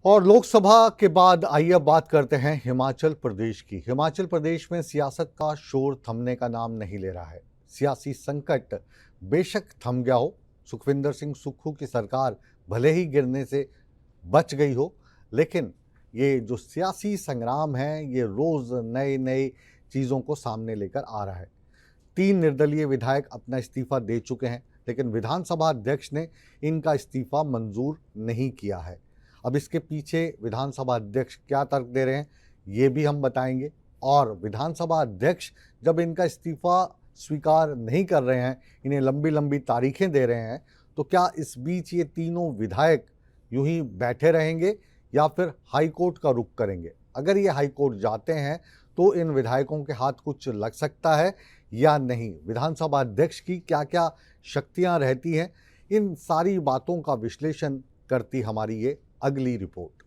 और लोकसभा के बाद आइए अब बात करते हैं हिमाचल प्रदेश की। हिमाचल प्रदेश में सियासत का शोर थमने का नाम नहीं ले रहा है। सियासी संकट बेशक थम गया हो, सुखविंदर सिंह सुक्खू की सरकार भले ही गिरने से बच गई हो, लेकिन ये जो सियासी संग्राम है ये रोज़ नए नए चीज़ों को सामने लेकर आ रहा है। 3 निर्दलीय विधायक अपना इस्तीफा दे चुके हैं, लेकिन विधानसभा अध्यक्ष ने इनका इस्तीफा मंजूर नहीं किया है। अब इसके पीछे विधानसभा अध्यक्ष क्या तर्क दे रहे हैं ये भी हम बताएंगे। और विधानसभा अध्यक्ष जब इनका इस्तीफा स्वीकार नहीं कर रहे हैं, इन्हें लंबी लंबी तारीखें दे रहे हैं, तो क्या इस बीच ये तीनों विधायक यूं ही बैठे रहेंगे या फिर हाई कोर्ट का रुख करेंगे? अगर ये हाई कोर्ट जाते हैं तो इन विधायकों के हाथ कुछ लग सकता है या नहीं? विधानसभा अध्यक्ष की क्या क्या शक्तियां रहती हैं? इन सारी बातों का विश्लेषण करती हमारी ये अगली रिपोर्ट।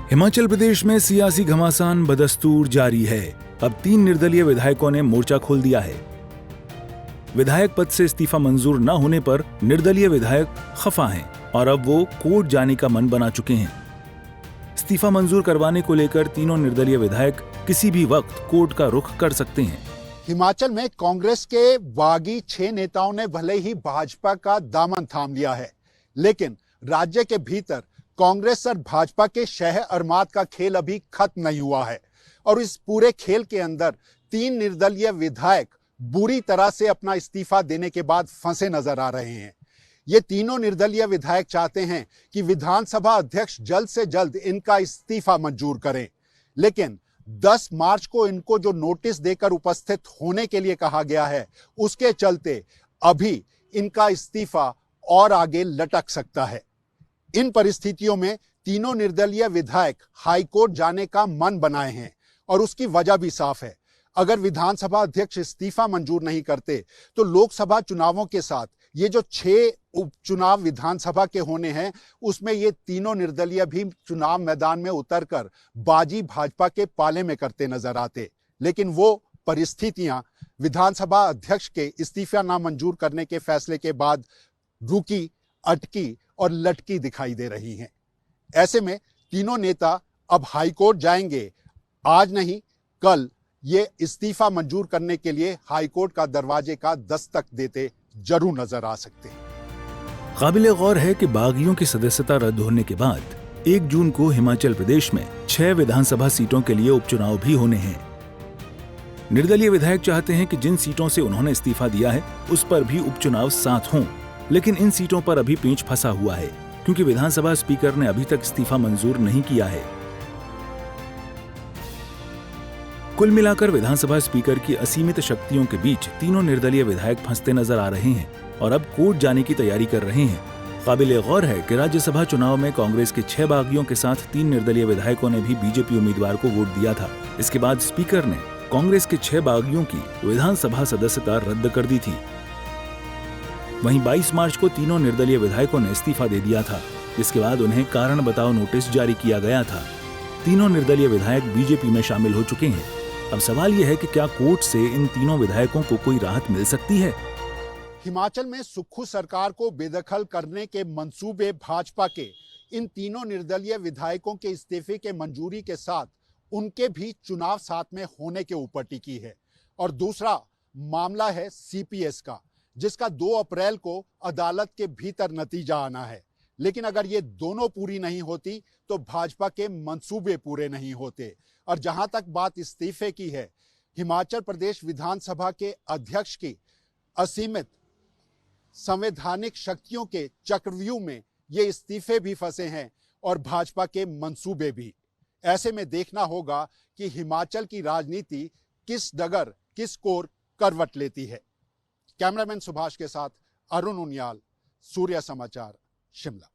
हिमाचल प्रदेश में सियासी घमासान बदस्तूर जारी है। अब 3 निर्दलीय विधायकों ने मोर्चा खोल दिया है। विधायक पद से इस्तीफा मंजूर न होने पर निर्दलीय विधायक खफा हैं और अब वो कोर्ट जाने का मन बना चुके हैं। इस्तीफा मंजूर करवाने को लेकर तीनों निर्दलीय विधायक किसी भी वक्त कोर्ट का रुख कर सकते हैं। हिमाचल में कांग्रेस के बागी 6 नेताओं ने भले ही भाजपा का दामन थाम लिया है, लेकिन राज्य के भीतर कांग्रेस और भाजपा के शह अरमात का खेल अभी खत्म नहीं हुआ है और इस पूरे खेल के अंदर 3 निर्दलीय विधायक बुरी तरह से अपना इस्तीफा देने के बाद फंसे नजर आ रहे हैं। ये तीनों निर्दलीय विधायक चाहते हैं कि विधानसभा अध्यक्ष जल्द से जल्द इनका इस्तीफा मंजूर करें, लेकिन 10 मार्च को इनको जो नोटिस देकर उपस्थित होने के लिए कहा गया है, उसके चलते अभी इनका इस्तीफा और आगे लटक सकता है। इन परिस्थितियों में तीनों निर्दलीय विधायक हाईकोर्ट जाने का मन बनाए हैं और उसकी वजह भी साफ है। अगर विधानसभा अध्यक्ष इस्तीफा मंजूर नहीं करते तो लोकसभा चुनावों के साथ ये जो 6 उपचुनाव विधानसभा के होने हैं, उसमें ये तीनों निर्दलीय भी चुनाव मैदान में उतरकर बाजी भाजपा के पाले में करते नजर आते, लेकिन वो परिस्थितियां विधानसभा अध्यक्ष के इस्तीफा नामंजूर करने के फैसले के बाद रुकी, अटकी और लटकी दिखाई दे रही हैं। ऐसे में तीनों नेता अब हाईकोर्ट जाएंगे। आज नहीं, कल ये इस्तीफा मंजूर करने के लिए हाईकोर्ट का दरवाजे का दस्तक देते जरूर नजर आ सकते हैं। काबिले गौर है कि बागियों की सदस्यता रद्द होने के बाद 1 जून को हिमाचल प्रदेश में 6 विधानसभा सीटों के लिए उपचुनाव भी होने हैं। निर्दलीय विधायक चाहते हैं कि जिन सीटों से उन्होंने इस्तीफा दिया है उस पर भी उपचुनाव साथ हों, लेकिन इन सीटों पर अभी पेंच फंसा हुआ है क्योंकि विधानसभा स्पीकर ने अभी तक इस्तीफा मंजूर नहीं किया है। कुल मिलाकर विधानसभा स्पीकर की असीमित शक्तियों के बीच तीनों निर्दलीय विधायक फंसते नजर आ रहे हैं और अब कोर्ट जाने की तैयारी कर रहे हैं। काबिले गौर है कि राज्यसभा चुनाव में कांग्रेस के 6 बागियों के साथ 3 निर्दलीय विधायकों ने भी बीजेपी उम्मीदवार को वोट दिया था। इसके बाद स्पीकर ने कांग्रेस के 6 बागियों की विधानसभा सदस्यता रद्द कर दी थी। वहीं 22 मार्च को तीनों निर्दलीय विधायकों ने इस्तीफा दे दिया था, जिसके बाद उन्हें कारण बताओ नोटिस जारी किया गया था। तीनों निर्दलीय विधायक बीजेपी में शामिल हो चुके हैं। अब सवाल यह है कि क्या कोर्ट से इन तीनों विधायकों को कोई राहत मिल सकती है? हिमाचल में सुक्खू सरकार को बेदखल करने के मंसूबे भाजपा के इन तीनों निर्दलीय विधायकों के इस्तीफे के मंजूरी के साथ उनके भी चुनाव साथ में होने के ऊपर टिकी है। और दूसरा मामला है सीपीएस का, जिसका 2 अप्रैल को अदालत के भीतर नतीजा आना है। लेकिन अगर ये दोनों पूरी नहीं होती तो भाजपा के मंसूबे पूरे नहीं होते। और जहां तक बात इस्तीफे की है, हिमाचल प्रदेश विधानसभा के अध्यक्ष की असीमित संवैधानिक शक्तियों के चक्रव्यूह में ये इस्तीफे भी फंसे हैं और भाजपा के मंसूबे भी। ऐसे में देखना होगा कि हिमाचल की राजनीति किस डगर, किस कोर करवट लेती है। कैमरामैन सुभाष के साथ अरुण उनियाल, सूर्य समाचार, शिमला।